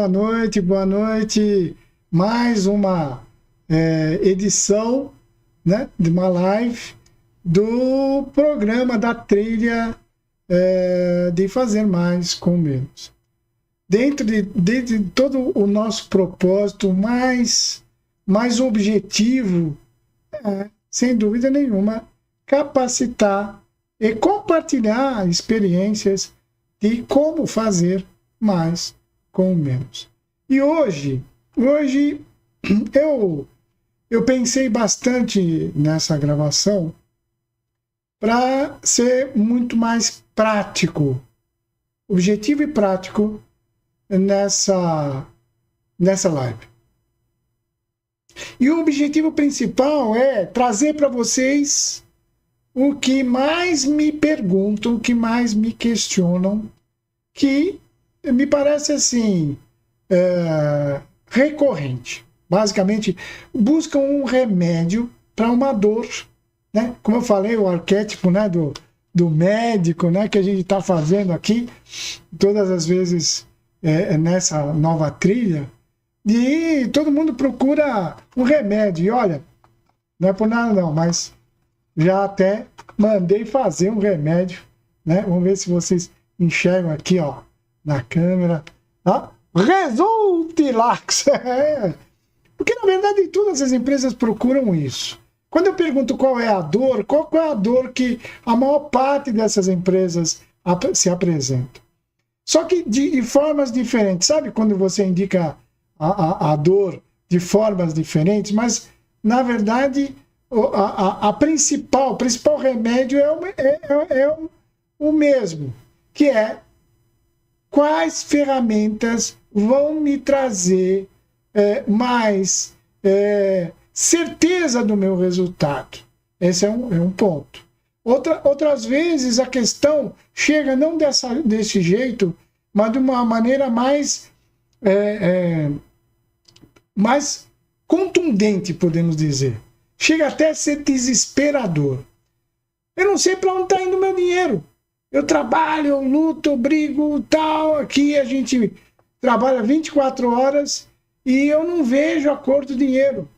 boa noite, boa noite. Mais uma edição, né, de uma live do programa da trilha de fazer mais com menos. Dentro de todo o nosso propósito mais objetivo, sem dúvida nenhuma, capacitar e compartilhar experiências de como fazer mais com menos. E hoje eu pensei bastante nessa gravação para ser muito mais prático, objetivo e prático nessa live. E o objetivo principal é trazer para vocês o que mais me perguntam, o que mais me questionam, que me parece assim, recorrente. Basicamente, buscam um remédio para uma dor, né? Como eu falei, o arquétipo, né, do médico, né, que a gente está fazendo aqui, todas as vezes nessa nova trilha, e todo mundo procura um remédio. E olha, não é por nada não, mas já até mandei fazer um remédio, né? Vamos ver se vocês enxergam aqui, ó, na câmera. Resultilax! Porque, na verdade, todas as empresas procuram isso. Quando eu pergunto qual é a dor que a maior parte dessas empresas se apresenta? Só que de formas diferentes. Sabe quando você indica a dor de formas diferentes? Mas, na verdade, o principal remédio é o mesmo, que é quais ferramentas vão me trazer mais certeza do meu resultado. Esse é um ponto. Outras vezes a questão chega não desse jeito, mas de uma maneira mais contundente, podemos dizer. Chega até a ser desesperador. Eu não sei para onde está indo o meu dinheiro. Eu trabalho, eu luto, eu brigo, tal. Aqui a gente trabalha 24 horas e eu não vejo a cor do dinheiro.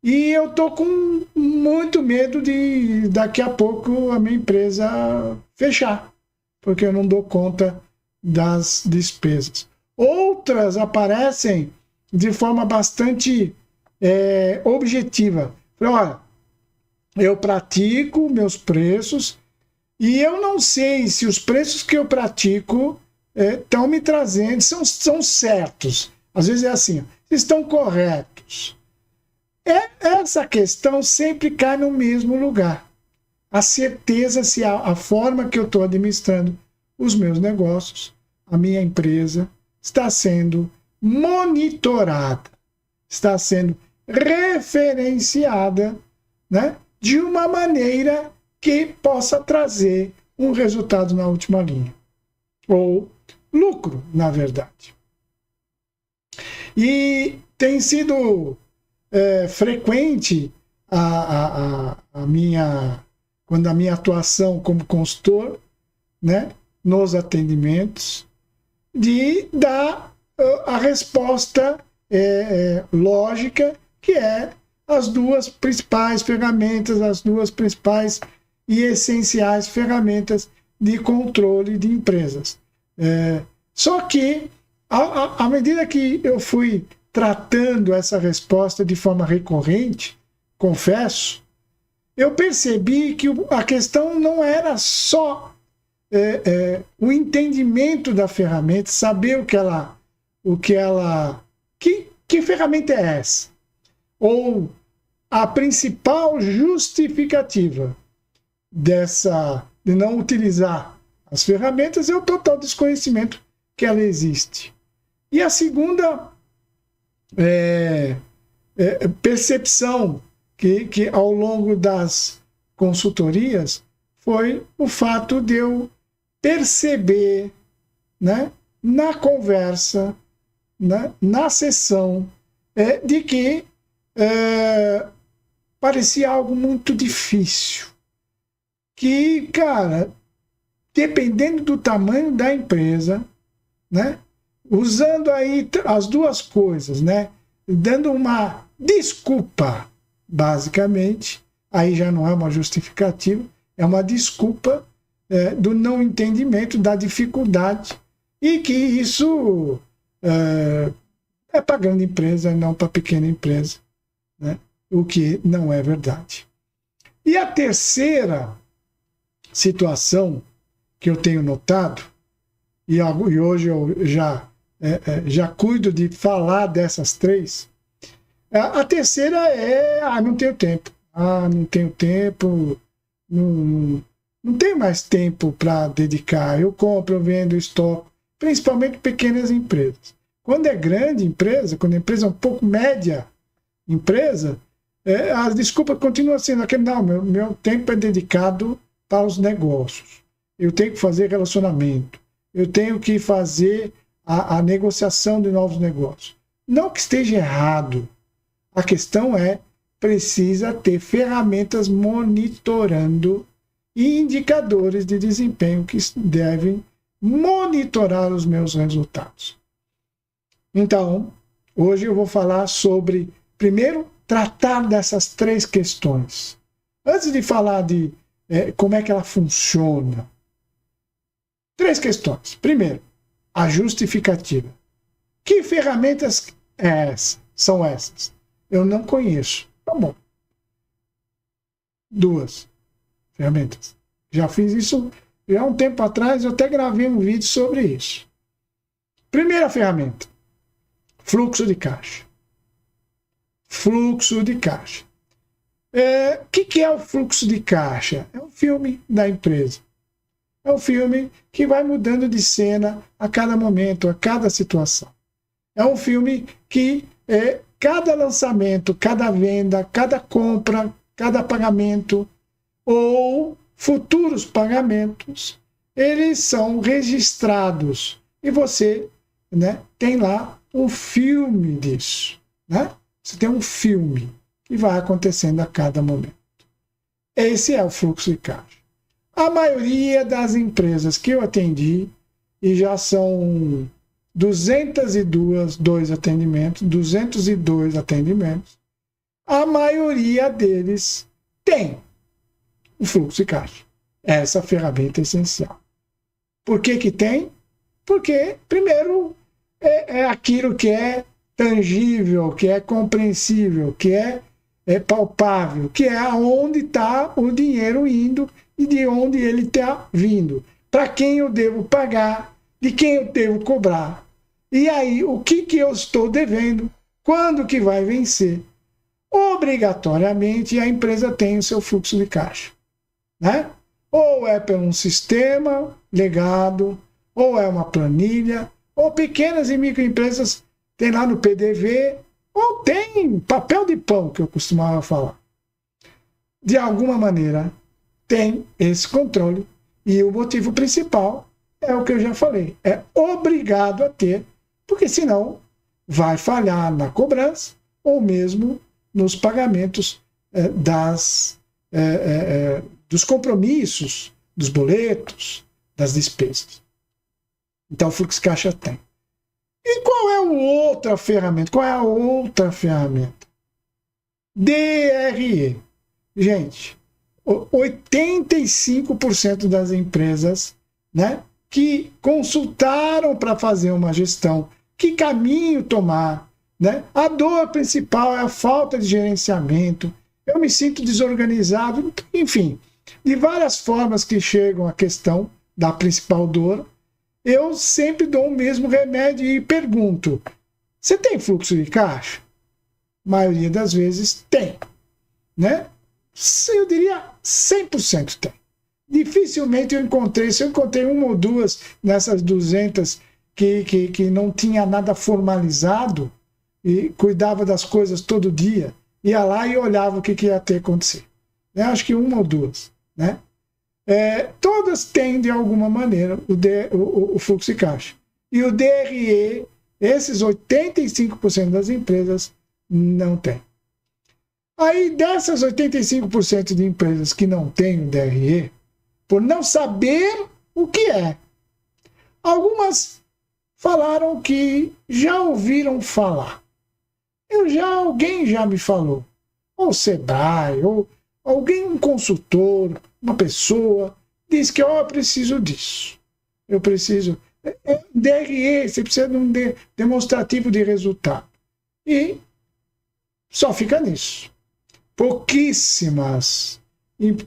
E eu estou com muito medo de daqui a pouco a minha empresa fechar, porque eu não dou conta das despesas. Outras aparecem de forma bastante objetiva. Olha, eu pratico meus preços e eu não sei se os preços que eu pratico estão me trazendo, são certos. Às vezes é assim, estão corretos. Essa questão sempre cai no mesmo lugar. A certeza se a forma que eu estou administrando os meus negócios, a minha empresa, está sendo monitorada, está sendo referenciada, né, de uma maneira que possa trazer um resultado na última linha. Ou lucro, na verdade. E tem sido frequente quando a minha atuação como consultor, né, nos atendimentos, de dar a resposta lógica, que é as duas principais ferramentas, as duas principais e essenciais ferramentas de controle de empresas. Só que, à medida que eu fui tratando essa resposta de forma recorrente, confesso, eu percebi que a questão não era só o entendimento da ferramenta, saber que ferramenta é essa? Ou a principal justificativa de não utilizar as ferramentas é o total desconhecimento que ela existe. E a segunda percepção que ao longo das consultorias foi o fato de eu perceber, né, na conversa, né, na sessão, de que parecia algo muito difícil. Que, cara, dependendo do tamanho da empresa, né, usando aí as duas coisas, né? Dando uma desculpa, basicamente, aí já não é uma justificativa, é uma desculpa do não entendimento, da dificuldade, e que isso é para grande empresa, não para pequena empresa, né? O que não é verdade. E a terceira situação que eu tenho notado, e hoje eu já cuido de falar dessas três, a terceira é, não tenho tempo. Não tenho tempo, não tenho mais tempo para dedicar. Eu compro, eu vendo, estoco, principalmente pequenas empresas. Quando é grande empresa, quando a empresa é um pouco média empresa, a desculpa continua sendo aquele, não, meu tempo é dedicado para os negócios. Eu tenho que fazer relacionamento. Eu tenho que fazer a negociação de novos negócios. Não que esteja errado. A questão é, precisa ter ferramentas monitorando e indicadores de desempenho que devem monitorar os meus resultados. Então, hoje eu vou falar sobre, primeiro, tratar dessas três questões. Antes de falar de como é que ela funciona, três questões. Primeiro, a justificativa. Que ferramentas são essas? Eu não conheço. Tá bom. Duas ferramentas. Já fiz isso já há um tempo atrás, eu até gravei um vídeo sobre isso. Primeira ferramenta, fluxo de caixa. Fluxo de caixa. O que é o fluxo de caixa? É um filme da empresa. É um filme que vai mudando de cena a cada momento, a cada situação. É um filme que cada lançamento, cada venda, cada compra, cada pagamento ou futuros pagamentos, eles são registrados. E você, né, tem lá um filme disso. Né? Você tem um filme que vai acontecendo a cada momento. Esse é o fluxo de caixa. A maioria das empresas que eu atendi, e já são 202 atendimentos, a maioria deles tem o fluxo de caixa. Essa ferramenta é essencial. Por que tem? Porque, primeiro, é aquilo que é tangível, que é compreensível, que é palpável, que é aonde está o dinheiro indo e de onde ele está vindo. Para quem eu devo pagar, de quem eu devo cobrar. E aí, o que eu estou devendo? Quando que vai vencer? Obrigatoriamente, a empresa tem o seu fluxo de caixa. Né? Ou é por um sistema legado, ou é uma planilha, ou pequenas e microempresas tem lá no PDV, ou tem papel de pão, que eu costumava falar. De alguma maneira, tem esse controle. E o motivo principal é o que eu já falei. É obrigado a ter, porque senão vai falhar na cobrança ou mesmo nos pagamentos dos compromissos, dos boletos, das despesas. Então, o fluxo de caixa tem. E qual é a outra ferramenta? Qual é a outra ferramenta? DRE. Gente, 85% das empresas, né, que consultaram para fazer uma gestão, que caminho tomar, né? A dor principal é a falta de gerenciamento, eu me sinto desorganizado, enfim, de várias formas que chegam à questão da principal dor, eu sempre dou o mesmo remédio e pergunto, você tem fluxo de caixa? A maioria das vezes tem, né? Eu diria 100% tem. Dificilmente eu encontrei, se eu encontrei uma ou duas nessas 200 que não tinha nada formalizado e cuidava das coisas todo dia, ia lá e olhava o que ia ter acontecer. Eu acho que uma ou duas, né? Todas têm, de alguma maneira, o fluxo de caixa. E o DRE, esses 85% das empresas não têm. Aí, dessas 85% de empresas que não têm o DRE, por não saber o que é, algumas falaram que já ouviram falar. Alguém já me falou. Ou o Sebrae, ou alguém, um consultor, uma pessoa, diz que eu preciso disso. Eu preciso... DRE, você precisa de um demonstrativo de resultado. E só fica nisso. Pouquíssimas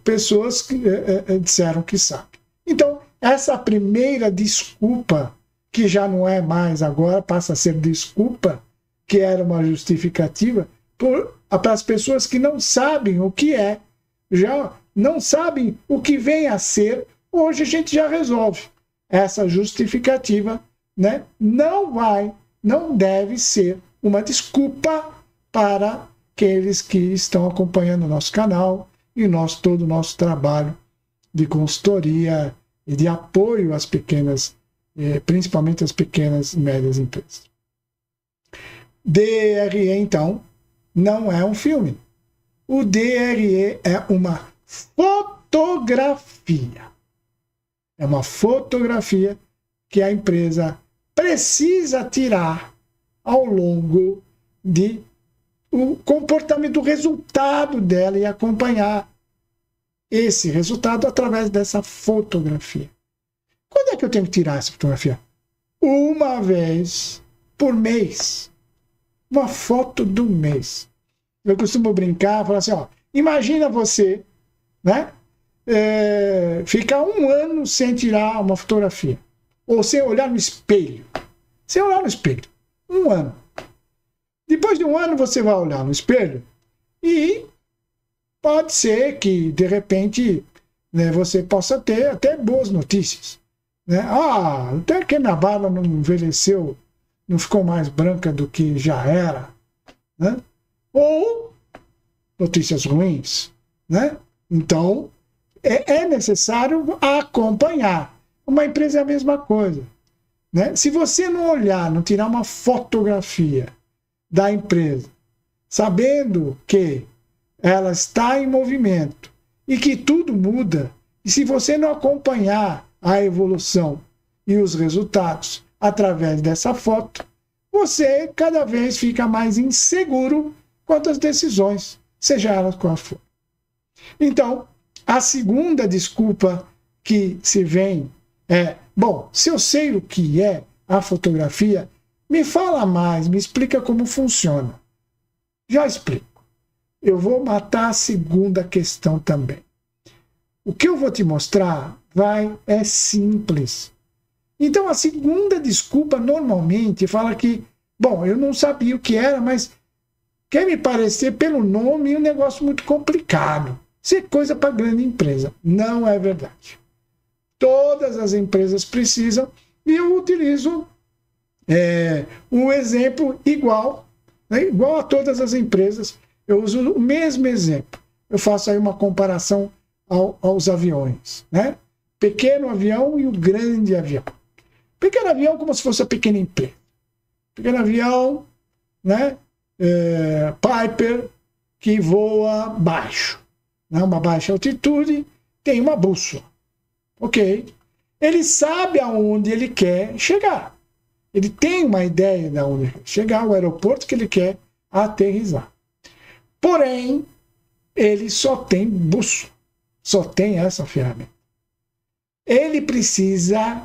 pessoas disseram que sabem. Então, essa primeira desculpa, que já não é mais agora, passa a ser desculpa, que era uma justificativa, para as pessoas que não sabem o que é, já não sabem o que vem a ser, hoje a gente já resolve. Essa justificativa, né, não deve ser uma desculpa para aqueles que estão acompanhando o nosso canal e todo o nosso trabalho de consultoria e de apoio às pequenas, principalmente às pequenas e médias empresas. DRE, então, não é um filme. O DRE é uma fotografia. É uma fotografia que a empresa precisa tirar ao longo de o comportamento, do resultado dela, e acompanhar esse resultado através dessa fotografia. Quando é que eu tenho que tirar essa fotografia? Uma vez por mês. Uma foto do mês. Eu costumo brincar, falar assim, imagina você, né, ficar um ano sem tirar uma fotografia. Ou sem olhar no espelho. Sem olhar no espelho. Um ano. Depois de um ano você vai olhar no espelho e pode ser que, de repente, né, você possa ter até boas notícias. Né? Até que minha barba não envelheceu, não ficou mais branca do que já era. Né? Ou notícias ruins. Né? Então, é necessário acompanhar. Uma empresa é a mesma coisa. Né? Se você não olhar, não tirar uma fotografia da empresa, sabendo que ela está em movimento e que tudo muda, e se você não acompanhar a evolução e os resultados através dessa foto, você cada vez fica mais inseguro quanto às decisões, seja elas qual for. Então, a segunda desculpa que se vem é, se eu sei o que é a fotografia, me fala mais, me explica como funciona. Já explico. Eu vou matar a segunda questão também. O que eu vou te mostrar é simples. Então, a segunda desculpa normalmente fala que, eu não sabia o que era, mas quer me parecer pelo nome um negócio muito complicado. Isso é coisa para grande empresa. Não é verdade. Todas as empresas precisam, e eu utilizo um exemplo igual, né, igual a todas as empresas. Eu uso o mesmo exemplo. Eu faço aí uma comparação aos aviões. Né? Pequeno avião e o grande avião. Pequeno avião como se fosse a pequena empresa. Pequeno avião, né, Piper, que voa baixo. Né, uma baixa altitude, tem uma bússola. Ok? Ele sabe aonde ele quer chegar. Ele tem uma ideia de onde ele quer chegar, o aeroporto que ele quer aterrissar. Porém, ele só tem bússola, só tem essa ferramenta. Ele precisa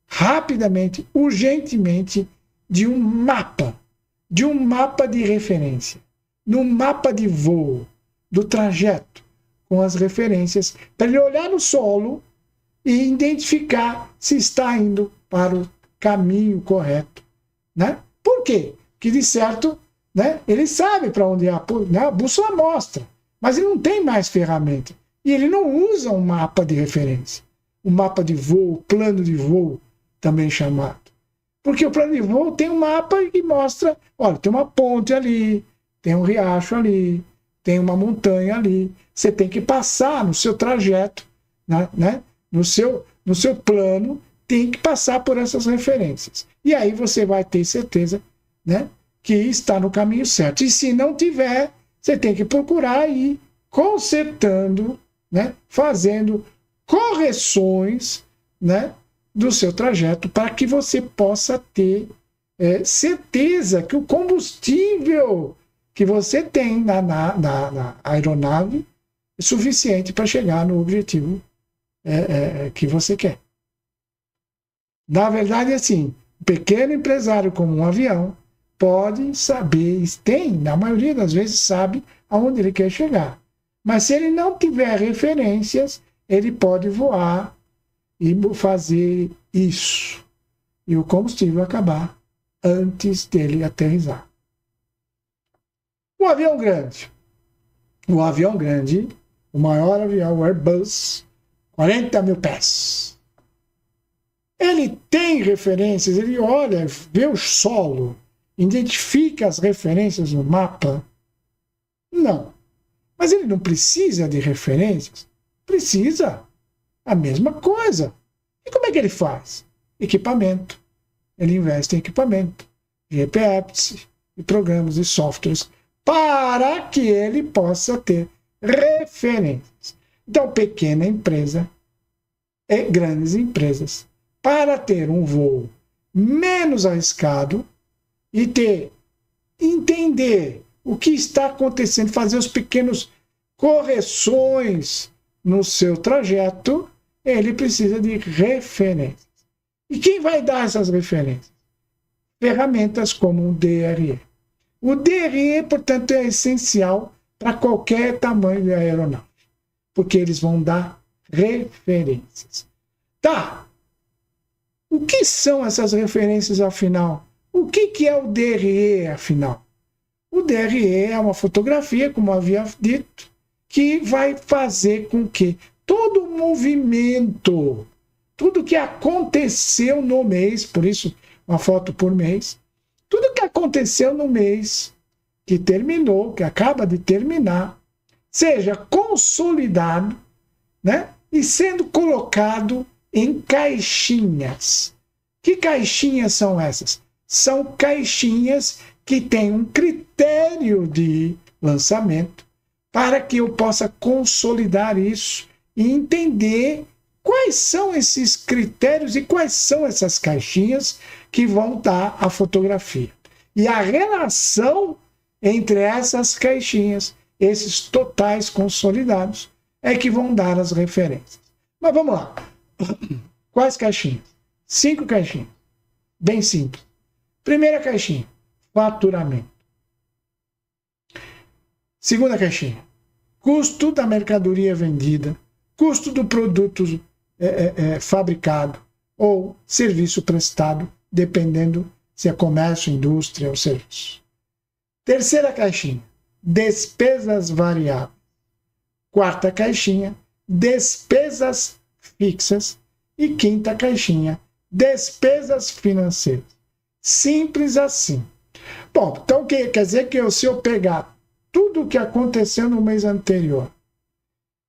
rapidamente, urgentemente, de um mapa de referência, no mapa de voo, do trajeto, com as referências, para ele olhar no solo e identificar se está indo para o caminho correto. Né? Por quê? Porque, de certo, né, ele sabe para onde é a bússola mostra, mas ele não tem mais ferramenta. E ele não usa um mapa de referência. Um mapa de voo, plano de voo, também chamado. Porque o plano de voo tem um mapa que mostra, olha, tem uma ponte ali, tem um riacho ali, tem uma montanha ali. Você tem que passar no seu trajeto, né? No seu plano, tem que passar por essas referências. E aí você vai ter certeza, né, que está no caminho certo. E se não tiver, você tem que procurar ir consertando, né, fazendo correções, né, do seu trajeto para que você possa ter certeza que o combustível que você tem na aeronave é suficiente para chegar no objetivo que você quer. Na verdade, assim, o pequeno empresário como um avião pode saber, na maioria das vezes sabe aonde ele quer chegar. Mas se ele não tiver referências, ele pode voar e fazer isso. E o combustível acabar antes dele aterrissar. O avião grande. O maior avião, o Airbus, 40 mil pés. Ele tem referências, ele olha, vê o solo, identifica as referências no mapa? Não. Mas ele não precisa de referências? Precisa. A mesma coisa. E como é que ele faz? Equipamento. Ele investe em equipamento, GPS e programas e softwares para que ele possa ter referências. Então, pequena empresa e grandes empresas, para ter um voo menos arriscado e entender o que está acontecendo, fazer os pequenos correções no seu trajeto, ele precisa de referências. E quem vai dar essas referências? Ferramentas como o DRE. O DRE, portanto, é essencial para qualquer tamanho de aeronave, porque eles vão dar referências. Tá. O que são essas referências, afinal? O que é o DRE, afinal? O DRE é uma fotografia, como havia dito, que vai fazer com que todo o movimento, tudo que aconteceu no mês, por isso uma foto por mês, tudo que aconteceu no mês que terminou, que acaba de terminar, seja consolidado, né, e sendo colocado em caixinhas. Que caixinhas são essas? São caixinhas que têm um critério de lançamento para que eu possa consolidar isso e entender quais são esses critérios e quais são essas caixinhas que vão dar a fotografia. E a relação entre essas caixinhas, esses totais consolidados, é que vão dar as referências. Mas vamos lá. Quais caixinhas? 5 caixinhas. Bem simples. Primeira caixinha, faturamento. Segunda caixinha, custo da mercadoria vendida, custo do produto fabricado ou serviço prestado, dependendo se é comércio, indústria ou serviço. Terceira caixinha, despesas variáveis. Quarta caixinha, despesas fixas. E quinta caixinha, despesas financeiras. Simples assim. Bom, então quer dizer que se eu pegar tudo o que aconteceu no mês anterior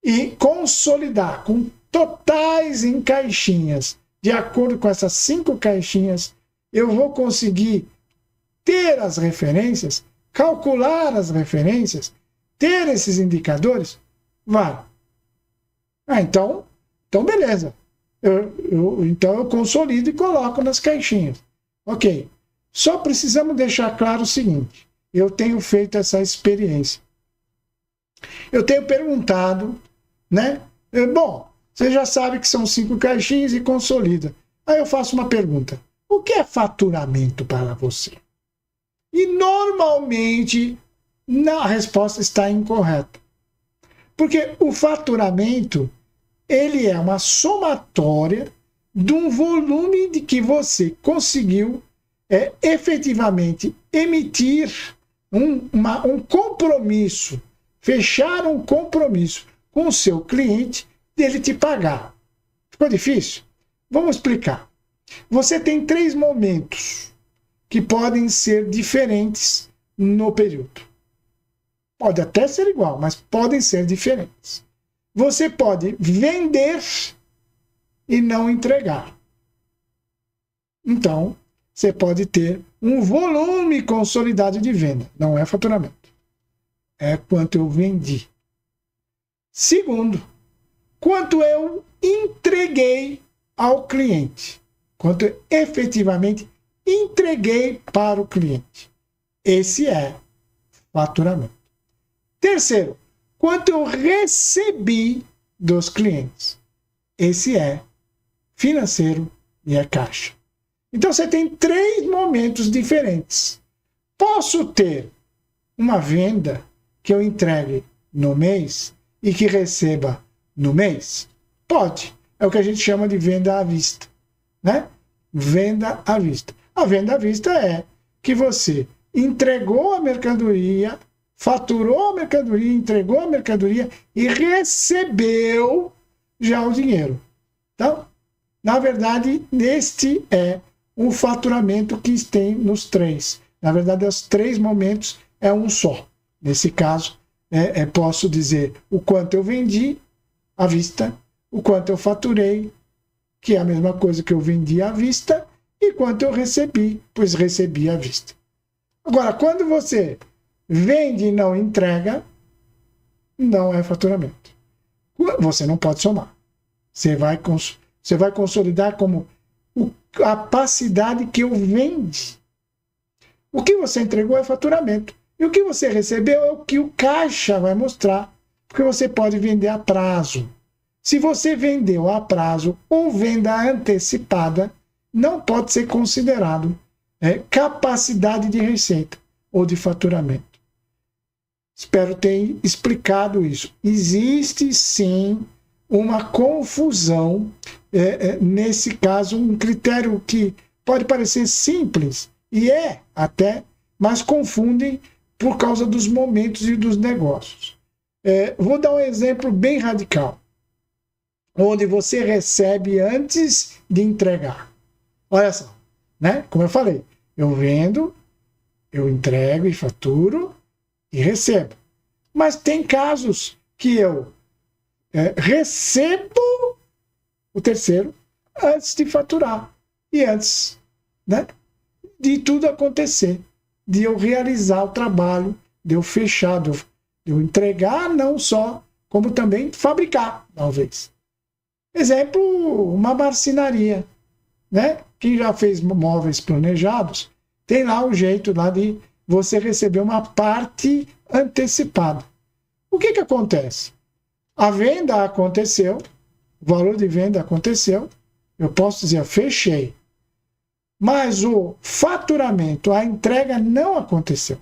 e consolidar com totais em caixinhas, de acordo com essas 5 caixinhas, eu vou conseguir ter as referências, calcular as referências, ter esses indicadores? Vai. Então beleza. Então eu consolido e coloco nas caixinhas. Ok. Só precisamos deixar claro o seguinte. Eu tenho feito essa experiência. Eu tenho perguntado, né? Bom, você já sabe que são 5 caixinhas e consolida. Aí eu faço uma pergunta. O que é faturamento para você? E normalmente a resposta está incorreta. Porque o faturamento, ele é uma somatória de um volume de que você conseguiu efetivamente emitir um compromisso, fechar um compromisso com o seu cliente dele te pagar. Ficou difícil? Vamos explicar. Você tem 3 momentos que podem ser diferentes no período. Pode até ser igual, mas podem ser diferentes. Você pode vender e não entregar. Então, você pode ter um volume consolidado de venda. Não é faturamento. É quanto eu vendi. Segundo, quanto eu entreguei ao cliente, quanto eu efetivamente entreguei para o cliente. Esse é faturamento. Terceiro, quanto eu recebi dos clientes. Esse é financeiro e é caixa. Então você tem 3 momentos diferentes. Posso ter uma venda que eu entregue no mês e que receba no mês? Pode. É o que a gente chama de venda à vista, né? Venda à vista. A venda à vista é que você entregou a mercadoria, faturou a mercadoria, entregou a mercadoria e recebeu já o dinheiro. Então, na verdade, este é o faturamento que tem nos 3. Na verdade, os 3 momentos é um só. Nesse caso, posso dizer o quanto eu vendi à vista, o quanto eu faturei, que é a mesma coisa que eu vendi à vista, e quanto eu recebi, pois recebi à vista. Agora, quando você vende e não entrega, não é faturamento. Você não pode somar. Você vai consolidar como a capacidade que eu vendi. O que você entregou é faturamento. E o que você recebeu é o que o caixa vai mostrar. Porque você pode vender a prazo. Se você vendeu a prazo ou venda antecipada, não pode ser considerado capacidade de receita ou de faturamento. Espero ter explicado isso. Existe sim uma confusão, nesse caso, um critério que pode parecer simples, e é até, mas confundem por causa dos momentos e dos negócios. Vou dar um exemplo bem radical, onde você recebe antes de entregar. Olha só, né? Como eu falei, eu vendo, eu entrego e faturo e recebo. Mas tem casos que eu recebo o terceiro antes de faturar e antes, né, de tudo acontecer, de eu realizar o trabalho, de eu fechar, de eu entregar não só, como também fabricar, talvez. Exemplo, uma marcenaria, né? Quem já fez móveis planejados, tem lá o jeito lá de você receber uma parte antecipada. O que acontece? A venda aconteceu, o valor de venda aconteceu, eu posso dizer, fechei. Mas o faturamento, a entrega não aconteceu.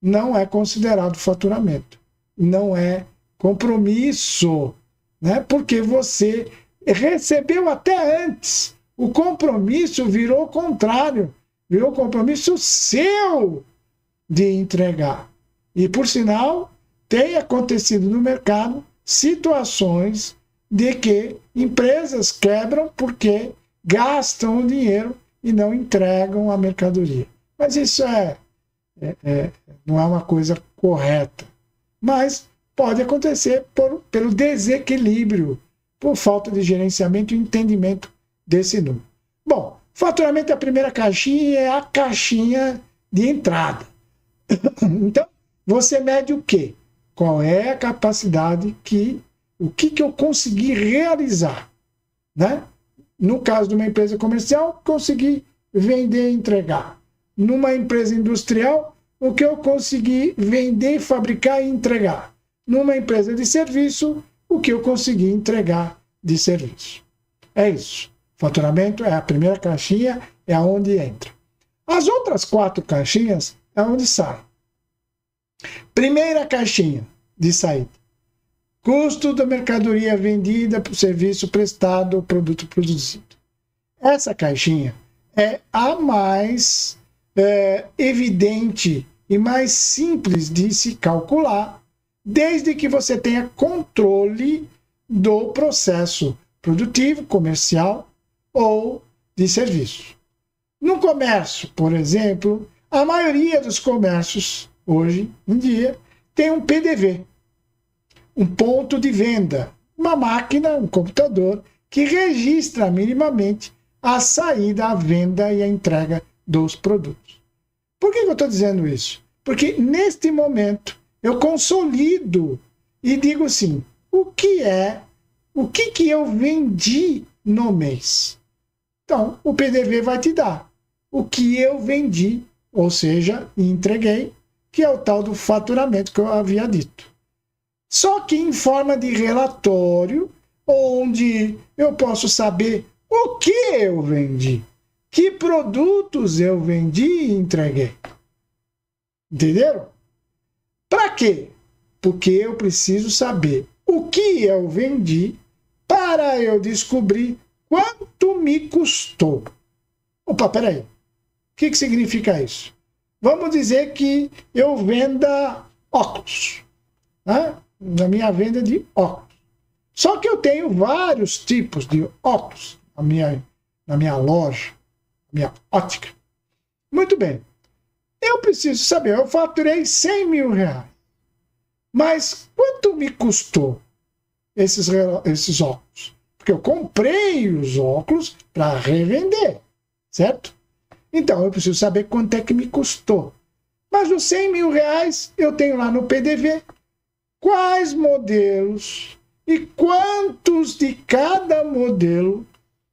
Não é considerado faturamento. Não é compromisso, né? Porque você recebeu até antes. O compromisso virou o contrário. Virou compromisso seu de entregar. E, por sinal, tem acontecido no mercado situações de que empresas quebram porque gastam o dinheiro e não entregam a mercadoria. Mas isso não é uma coisa correta. Mas pode acontecer pelo desequilíbrio, por falta de gerenciamento e entendimento desse número. Bom, faturamento é a primeira caixinha e é a caixinha de entrada. Então, você mede o quê? Qual é a capacidade o que eu consegui realizar, né? No caso de uma empresa comercial, consegui vender e entregar. Numa empresa industrial, o que eu consegui vender, fabricar e entregar. Numa empresa de serviço, o que eu consegui entregar de serviço. É isso. Faturamento é a primeira caixinha, é aonde entra. As outras 4 caixinhas é onde sai. Primeira caixinha de saída. Custo da mercadoria vendida, serviço prestado ou produto produzido. Essa caixinha é a mais evidente e mais simples de se calcular, desde que você tenha controle do processo produtivo, comercial ou de serviço. No comércio, por exemplo, a maioria dos comércios, hoje em dia, tem um PDV, um ponto de venda, uma máquina, um computador, que registra minimamente a saída, a venda e a entrega dos produtos. Por que eu estou dizendo isso? Porque neste momento eu consolido e digo assim, o que eu vendi no mês. Então, o PDV vai te dar o que eu vendi, ou seja, entreguei, que é o tal do faturamento que eu havia dito. Só que em forma de relatório, onde eu posso saber o que eu vendi, que produtos eu vendi e entreguei. Entenderam? Para quê? Porque eu preciso saber o que eu vendi para eu descobrir quanto me custou. Opa, peraí. O que significa isso? Vamos dizer que eu venda óculos, né? Na minha venda de óculos. Só que eu tenho vários tipos de óculos na minha loja, na minha ótica. Muito bem. Eu preciso saber, eu faturei 100 mil reais. Mas quanto me custou esses óculos? Porque eu comprei os óculos para revender, certo? Então eu preciso saber quanto é que me custou. Mas os 100 mil reais eu tenho lá no PDV quais modelos e quantos de cada modelo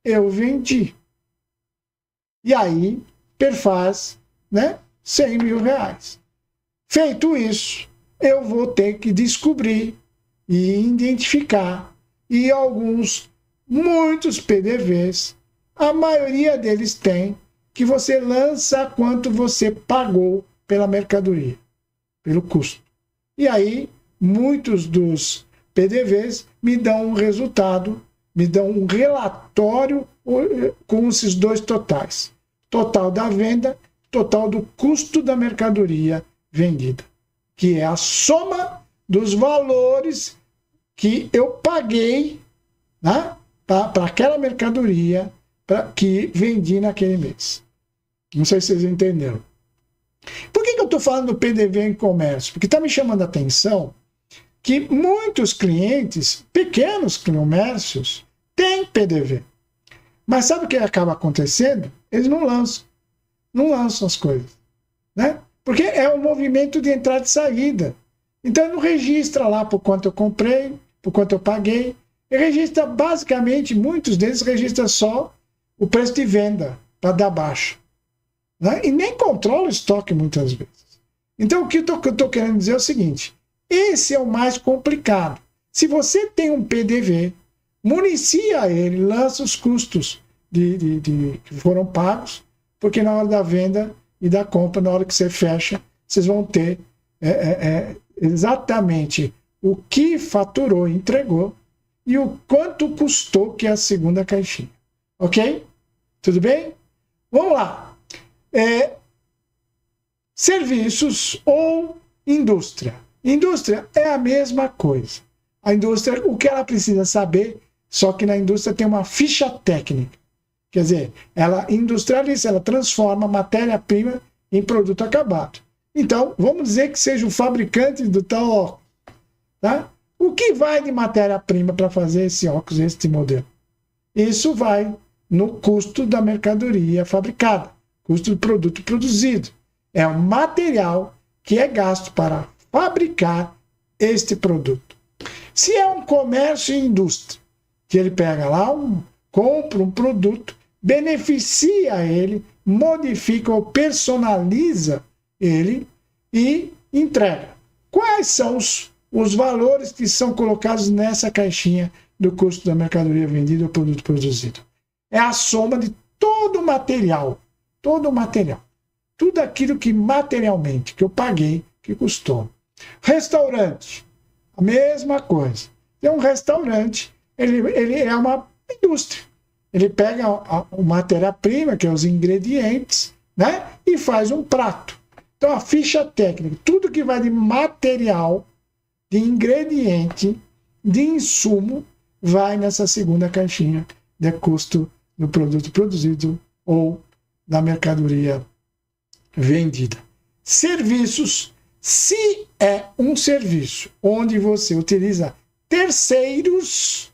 eu vendi. E aí perfaz, né, 100 mil reais. Feito isso, eu vou ter que descobrir e identificar, e muitos PDVs, a maioria deles tem, que você lança quanto você pagou pela mercadoria, pelo custo. E aí, muitos dos PDVs me dão um resultado, me dão um relatório com esses dois totais. Total da venda, total do custo da mercadoria vendida, que é a soma dos valores que eu paguei, né, para aquela mercadoria que vendi naquele mês. Não sei se vocês entenderam. Por que eu estou falando do PDV em comércio? Porque está me chamando a atenção que muitos clientes, pequenos comércios, têm PDV. Mas sabe o que acaba acontecendo? Eles não lançam as coisas, né? Porque é um movimento de entrada e saída. Então ele não registra lá por quanto eu comprei, por quanto eu paguei. Ele registra basicamente, muitos deles registram só o preço de venda para dar baixa, né? E nem controla o estoque muitas vezes. Então o que eu estou querendo dizer é o seguinte: esse é o mais complicado. Se você tem um PDV, municia ele, lança os custos que foram pagos, porque na hora da venda e da compra, na hora que você fecha, vocês vão ter exatamente o que faturou e entregou e o quanto custou, que é a segunda caixinha. Ok? Tudo bem? Vamos lá. Serviços ou indústria. Indústria é a mesma coisa. A indústria, o que ela precisa saber, só que na indústria tem uma ficha técnica. Quer dizer, ela industrializa, ela transforma matéria-prima em produto acabado. Então, vamos dizer que seja o fabricante do tal óculos. Tá? O que vai de matéria-prima para fazer esse óculos, esse modelo? Isso vai no custo da mercadoria fabricada, custo do produto produzido. É o material que é gasto para fabricar este produto. Se é um comércio e indústria, que ele pega lá, compra um produto, beneficia ele, modifica ou personaliza ele e entrega. Quais são os valores que são colocados nessa caixinha do custo da mercadoria vendida ou produto produzido? É a soma de todo o material, tudo aquilo que materialmente, que eu paguei, que custou. Restaurante, a mesma coisa. Tem um restaurante, ele é uma indústria. Ele pega a matéria-prima, que é os ingredientes, né, e faz um prato. Então a ficha técnica, tudo que vai de material, de ingrediente, de insumo, vai nessa segunda caixinha de custo do produto produzido ou da mercadoria vendida. Serviços. Se é um serviço onde você utiliza terceiros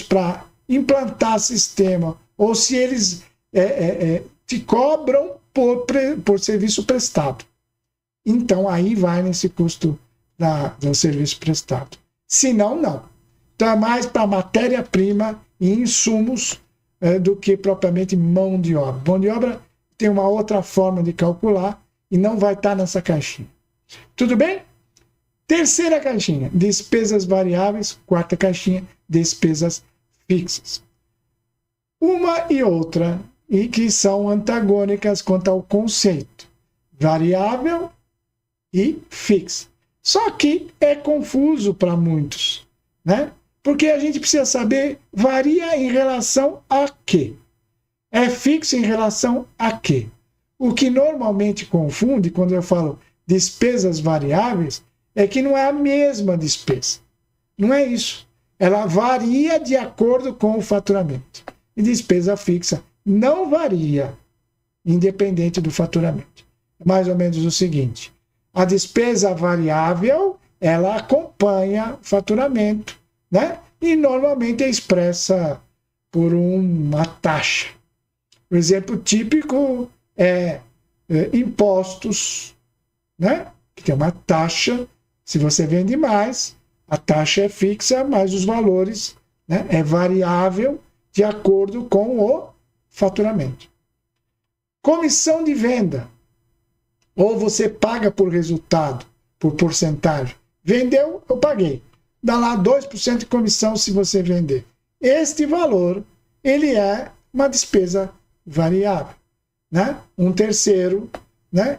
para implantar sistema, ou se eles te cobram por serviço prestado, então aí vai nesse custo do serviço prestado. Se não, não. Então é mais para matéria-prima e insumos do que propriamente mão de obra. Mão de obra tem uma outra forma de calcular e não vai estar nessa caixinha. Tudo bem? Terceira caixinha, despesas variáveis. Quarta caixinha, despesas fixas. Uma e outra, e que são antagônicas quanto ao conceito. Variável e fixa. Só que é confuso para muitos, né? Porque a gente precisa saber, varia em relação a quê? É fixo em relação a quê? O que normalmente confunde, quando eu falo despesas variáveis, é que não é a mesma despesa. Não é isso. Ela varia de acordo com o faturamento. E despesa fixa não varia, independente do faturamento. É mais ou menos o seguinte: a despesa variável, ela acompanha o faturamento, né? E normalmente é expressa por uma taxa. O exemplo típico é impostos, né? Que tem uma taxa. Se você vende mais, a taxa é fixa, mas os valores, né, é variável de acordo com o faturamento. Comissão de venda. Ou você paga por resultado, por porcentagem. Vendeu, eu paguei. Dá lá 2% de comissão se você vender. Este valor, ele é uma despesa variável, né? Um terceiro, né,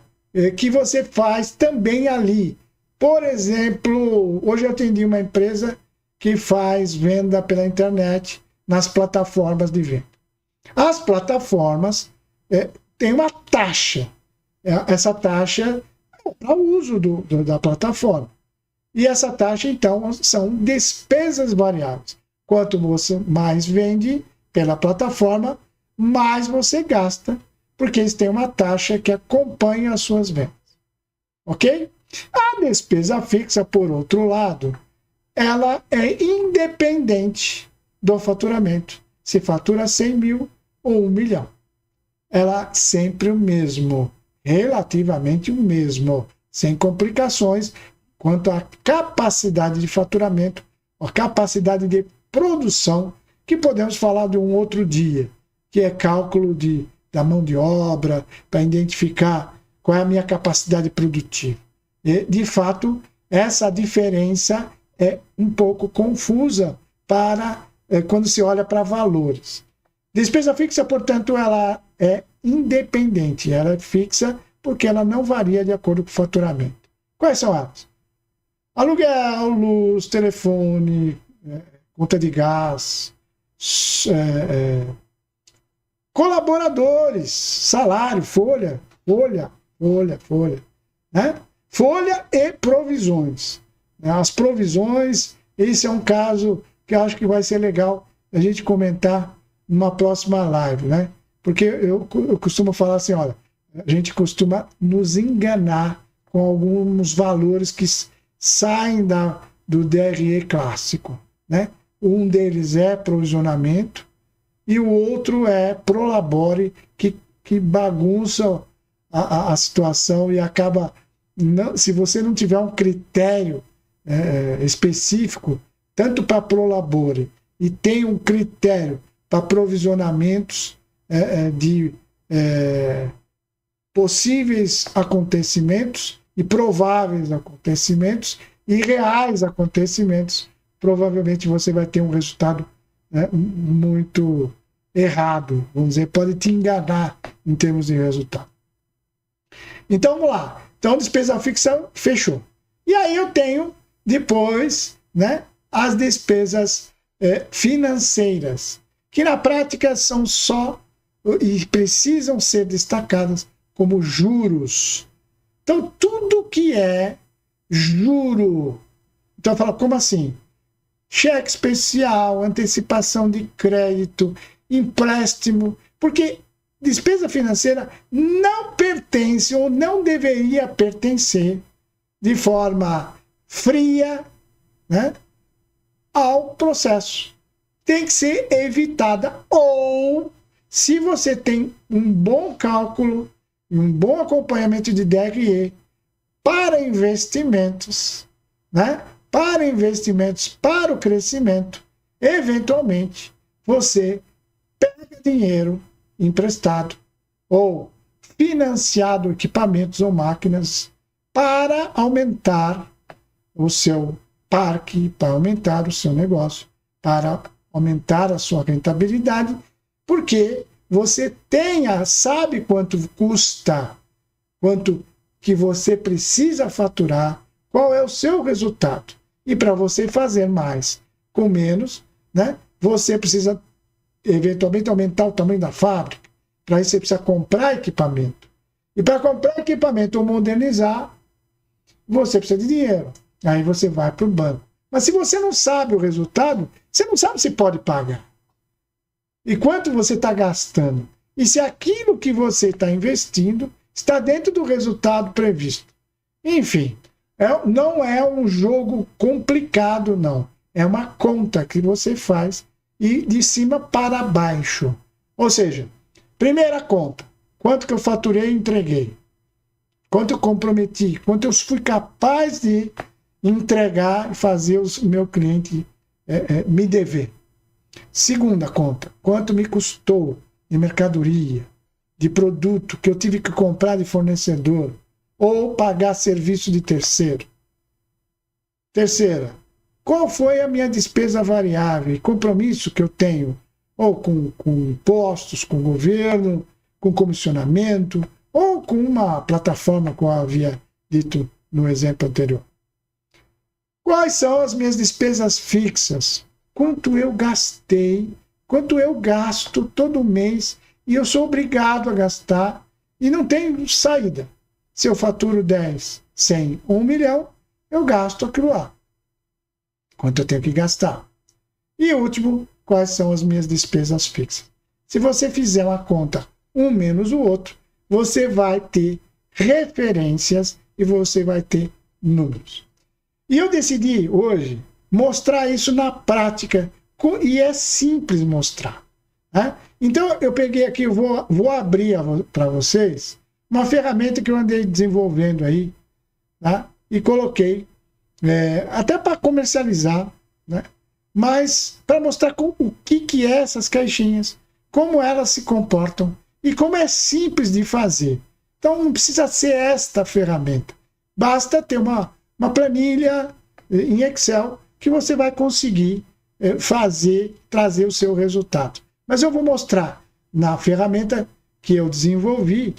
que você faz também ali. Por exemplo, hoje eu atendi uma empresa que faz venda pela internet nas plataformas de venda. As plataformas têm uma taxa. Essa taxa é para o uso da plataforma. E essa taxa, então, são despesas variáveis. Quanto você mais vende pela plataforma, mais você gasta, porque eles têm uma taxa que acompanha as suas vendas. Ok? A despesa fixa, por outro lado, ela é independente do faturamento. Se fatura 100 mil ou 1 milhão. Ela é sempre o mesmo, relativamente o mesmo, sem complicações quanto à capacidade de faturamento, a capacidade de produção, que podemos falar de um outro dia, que é cálculo da mão de obra, para identificar qual é a minha capacidade produtiva. E, de fato, essa diferença é um pouco confusa quando se olha para valores. Despesa fixa, portanto, ela é independente, ela é fixa porque ela não varia de acordo com o faturamento. Quais são elas? Aluguel, luz, telefone, conta de gás, colaboradores, salário, folha, né? Folha e provisões. As provisões, esse é um caso que eu acho que vai ser legal a gente comentar numa próxima live, né? Porque eu costumo falar assim, olha, a gente costuma nos enganar com alguns valores que saem do DRE clássico, né? Um deles é provisionamento e o outro é prolabore, que bagunça a situação e acaba... se você não tiver um critério específico, tanto para prolabore e tem um critério para provisionamentos de possíveis acontecimentos e prováveis acontecimentos e reais acontecimentos, provavelmente você vai ter um resultado muito errado, vamos dizer, pode te enganar em termos de resultado. Então vamos lá. Então, despesa fixa, fechou. E aí eu tenho, depois, né, as despesas financeiras, que na prática são só e precisam ser destacadas como juros. Então, tudo que é juro. Então, eu falo, como assim? Cheque especial, antecipação de crédito, empréstimo, porque despesa financeira não pertence ou não deveria pertencer de forma fria, né, ao processo. Tem que ser evitada. Ou, se você tem um bom cálculo e um bom acompanhamento de DRE para investimentos, né, para investimentos para o crescimento, eventualmente você pega dinheiro emprestado ou financiado equipamentos ou máquinas para aumentar o seu parque, para aumentar o seu negócio, para aumentar a sua rentabilidade, porque você sabe quanto custa, quanto que você precisa faturar, qual é o seu resultado. E para você fazer mais com menos, né, você precisa eventualmente aumentar o tamanho da fábrica. Para isso você precisa comprar equipamento. E para comprar equipamento ou modernizar, você precisa de dinheiro. Aí você vai para o banco. Mas se você não sabe o resultado, você não sabe se pode pagar. E quanto você está gastando. E se aquilo que você está investindo está dentro do resultado previsto. Enfim, não é um jogo complicado, não. É uma conta que você faz e de cima para baixo. Ou seja, primeira conta, quanto que eu faturei e entreguei? Quanto eu comprometi? Quanto eu fui capaz de entregar e fazer o meu cliente me dever? Segunda conta, quanto me custou de mercadoria, de produto que eu tive que comprar de fornecedor ou pagar serviço de terceiro? Terceira, qual foi a minha despesa variável e compromisso que eu tenho, ou com impostos, com o governo, com comissionamento, ou com uma plataforma, como eu havia dito no exemplo anterior? Quais são as minhas despesas fixas? Quanto eu gastei, quanto eu gasto todo mês, e eu sou obrigado a gastar, e não tenho saída. Se eu faturo 10, 100 ou 1 milhão, eu gasto aquilo lá. Quanto eu tenho que gastar? E último, quais são as minhas despesas fixas? Se você fizer uma conta um menos o outro, você vai ter referências e você vai ter números. E eu decidi hoje mostrar isso na prática, e é simples mostrar. Né? Então eu peguei aqui, eu vou abrir para vocês uma ferramenta que eu andei desenvolvendo aí, tá? E coloquei até para comercializar, né? Mas para mostrar o que é essas caixinhas, como elas se comportam e como é simples de fazer. Então não precisa ser esta ferramenta, basta ter uma planilha em Excel que você vai conseguir trazer o seu resultado. Mas eu vou mostrar na ferramenta que eu desenvolvi,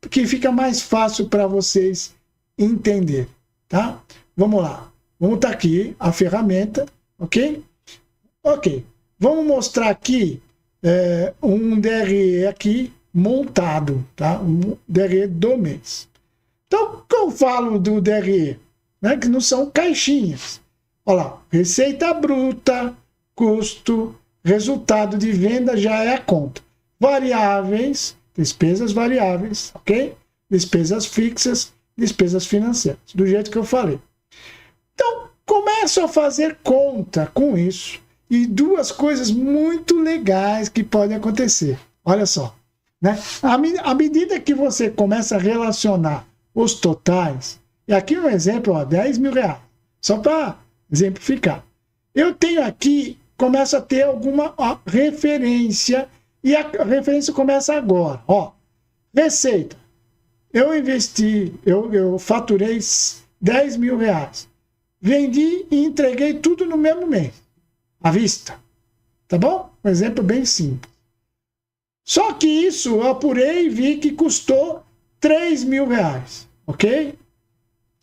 que fica mais fácil para vocês entender, tá? Vamos lá. Vamos estar aqui a ferramenta, ok? Ok. Vamos mostrar aqui um DRE aqui montado, tá? Um DRE do mês. Então, o que eu falo do DRE? Né? Que não são caixinhas. Olha lá, receita bruta, custo, resultado de venda já é a conta. Variáveis, despesas variáveis, ok? Despesas fixas, despesas financeiras, do jeito que eu falei. Então, começo a fazer conta com isso. E duas coisas muito legais que podem acontecer. Olha só. Né? À medida que você começa a relacionar os totais, e aqui um exemplo, ó, 10 mil reais, só para exemplificar. Eu tenho aqui, começa a ter alguma referência, e a referência começa agora. Ó, receita. Eu investi, eu faturei 10 mil reais. Vendi e entreguei tudo no mesmo mês, à vista. Tá bom? Um exemplo bem simples. Só que isso eu apurei e vi que custou 3 mil reais, ok?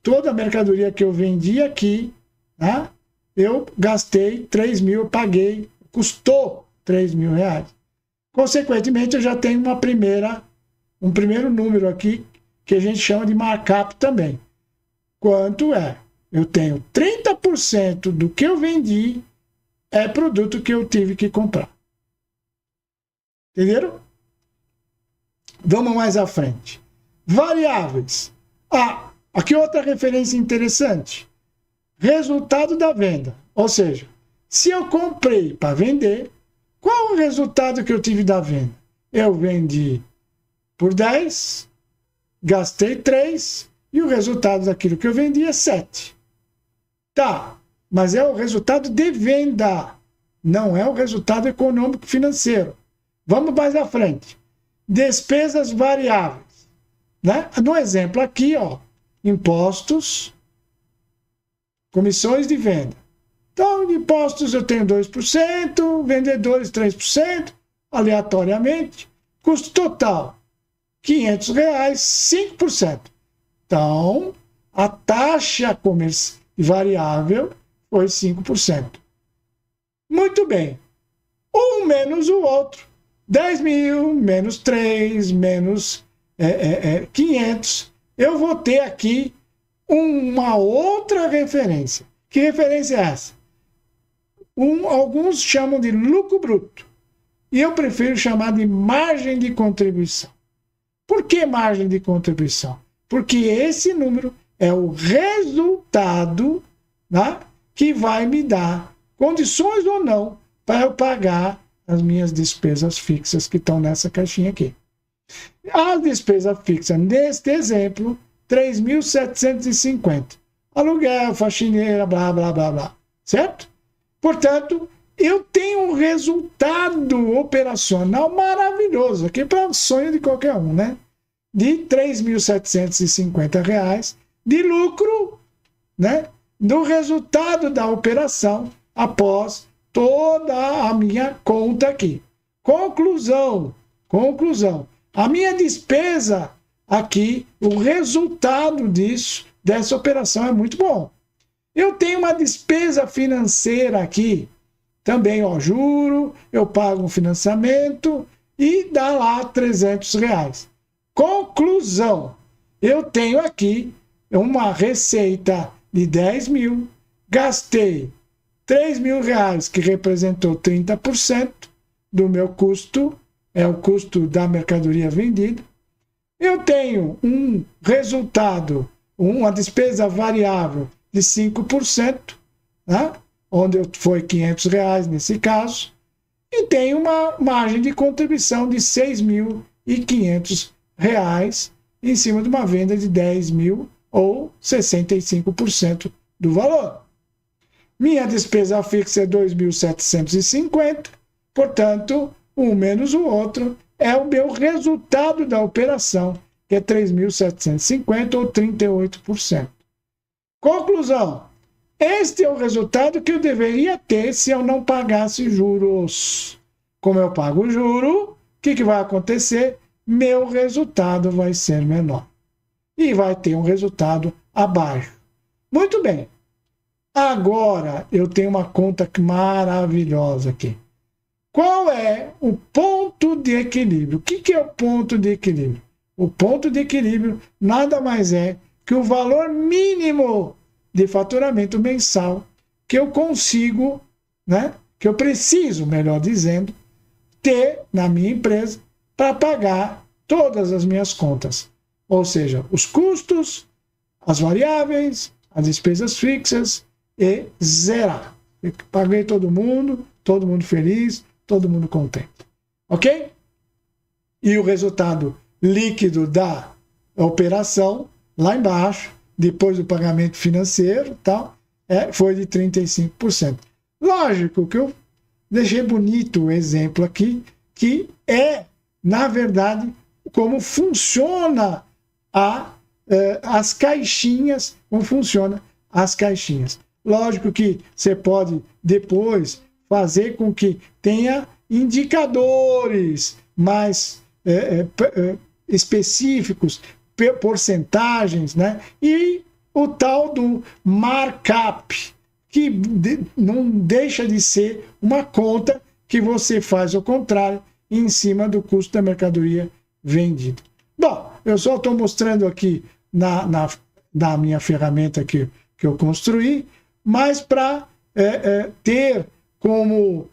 Toda a mercadoria que eu vendi aqui, tá? Eu gastei 3 mil, eu paguei, custou 3 mil reais. Consequentemente, eu já tenho um primeiro número aqui, que a gente chama de markup também. Quanto é? Eu tenho 30% do que eu vendi é produto que eu tive que comprar. Entenderam? Vamos mais à frente. Variáveis. Aqui outra referência interessante. Resultado da venda. Ou seja, se eu comprei para vender, qual o resultado que eu tive da venda? Eu vendi por 10, gastei 3 e o resultado daquilo que eu vendi é 7. Tá, mas é o resultado de venda. não é o resultado econômico financeiro. Vamos mais à frente. Despesas variáveis, né? No exemplo aqui, ó, impostos, comissões de venda. Então, de impostos eu tenho 2%, vendedores 3%, aleatoriamente. Custo total, R$500, 5%. Então, a taxa variável foi 5%. Muito bem. Um menos o outro. 10 mil, menos 3, menos 500. Eu vou ter aqui uma outra referência. Que referência é essa? Alguns chamam de lucro bruto. E eu prefiro chamar de margem de contribuição. Por que margem de contribuição? Porque esse número é o resultado, né, que vai me dar condições ou não para eu pagar as minhas despesas fixas que estão nessa caixinha aqui. A despesa fixa, neste exemplo, 3.750. Aluguel, faxineira, blá, blá, blá, blá. Certo? Portanto, eu tenho um resultado operacional maravilhoso, aqui para o sonho de qualquer um, né? De R$3.750 de lucro, né? Do resultado da operação após toda a minha conta aqui. Conclusão. A minha despesa aqui, o resultado dessa operação é muito bom. Eu tenho uma despesa financeira aqui, também, ó, juro, eu pago um financiamento e dá lá R$300. Conclusão, eu tenho aqui uma receita de 10 mil, gastei R$3.000, que representou 30% do meu custo, é o custo da mercadoria vendida. Eu tenho um resultado, uma despesa variável de 5%, né? Onde foi R$500 nesse caso, e tenho uma margem de contribuição de R$6.500 em cima de uma venda de 10 mil ou 65% do valor. Minha despesa fixa é 2.750, portanto, um menos o outro é o meu resultado da operação, que é 3.750 ou 38%. Conclusão, este é o resultado que eu deveria ter se eu não pagasse juros. Como eu pago juro, o que vai acontecer? Meu resultado vai ser menor. E vai ter um resultado abaixo. Muito bem. Agora eu tenho uma conta maravilhosa aqui. Qual é o ponto de equilíbrio? O que é o ponto de equilíbrio? O ponto de equilíbrio nada mais é que o valor mínimo de faturamento mensal que eu consigo, né, que eu preciso, melhor dizendo, ter na minha empresa para pagar todas as minhas contas. Ou seja, os custos, as variáveis, as despesas fixas e zerar. Eu paguei todo mundo feliz, todo mundo contente. Ok? E o resultado líquido da operação, lá embaixo, depois do pagamento financeiro, tal, foi de 35%. Lógico que eu deixei bonito o exemplo aqui, que é, na verdade, como funciona as caixinhas, como funciona as caixinhas. Lógico que você pode depois fazer com que tenha indicadores mais específicos, porcentagens, né? E o tal do markup, que não deixa de ser uma conta que você faz ao contrário, em cima do custo da mercadoria vendida. Bom, eu só estou mostrando aqui na minha ferramenta que eu construí, mas para ter como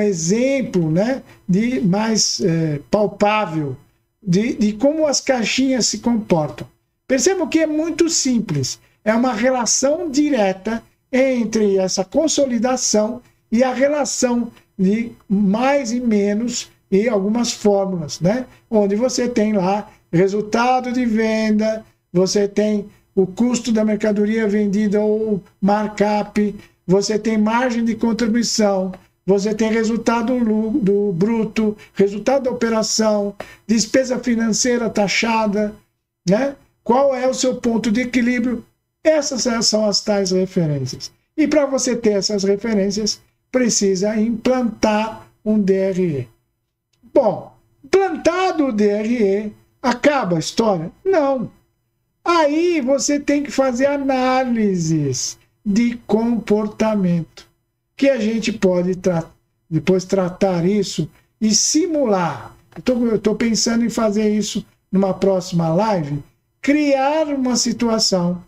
exemplo, né, de mais palpável de como as caixinhas se comportam. Percebam que é muito simples. É uma relação direta entre essa consolidação e a relação de mais e menos e algumas fórmulas, né? Onde você tem lá resultado de venda, você tem o custo da mercadoria vendida ou markup, você tem margem de contribuição, você tem resultado do bruto, resultado da operação, despesa financeira taxada, né? Qual é o seu ponto de equilíbrio? Essas são as tais referências. E para você ter essas referências, precisa implantar um DRE. Bom, implantado o DRE, acaba a história? Não. Aí você tem que fazer análises de comportamento, que a gente pode depois tratar isso e simular. Eu estou pensando em fazer isso numa próxima live, criar uma situação,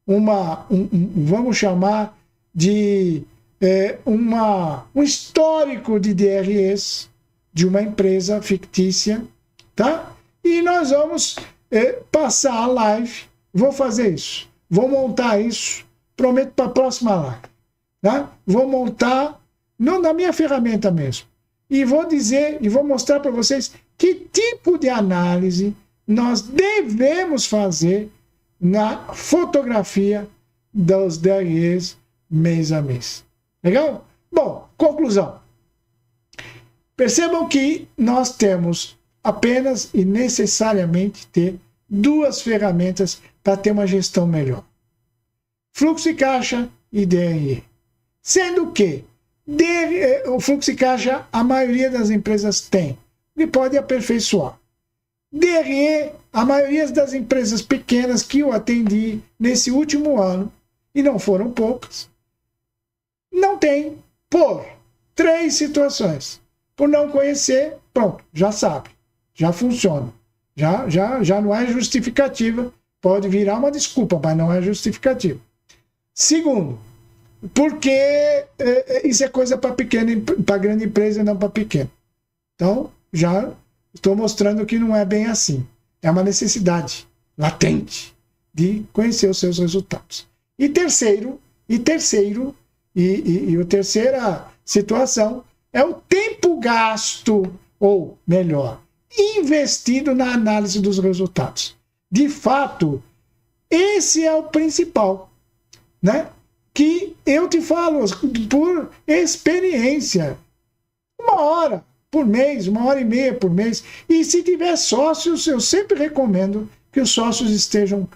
vamos chamar de um histórico de DREs de uma empresa fictícia, tá? E nós vamos passar a live, vou fazer isso, vou montar isso, prometo para a próxima live, tá? Vou montar na minha ferramenta mesmo, e vou dizer, e vou mostrar para vocês que tipo de análise nós devemos fazer na fotografia dos DREs mês a mês. Legal? Bom, conclusão. Percebam que nós temos apenas e necessariamente ter duas ferramentas para ter uma gestão melhor: fluxo de caixa e DRE. Sendo que o fluxo de caixa a maioria das empresas tem e pode aperfeiçoar. DRE, a maioria das empresas pequenas que eu atendi nesse último ano, e não foram poucas, não tem, por 3 situações. Por não conhecer, pronto, já sabe, já funciona, já não é justificativa, pode virar uma desculpa, mas não é justificativa. Segundo, porque isso é coisa para pequena, para grande empresa e não para pequena. Então, já estou mostrando que não é bem assim. É uma necessidade latente de conhecer os seus resultados. E a terceira situação é o tempo gasto, ou melhor, investido na análise dos resultados. De fato, esse é o principal, né? Que eu te falo por experiência. 1 hora por mês, 1h30 por mês. E se tiver sócios, eu sempre recomendo que os sócios estejam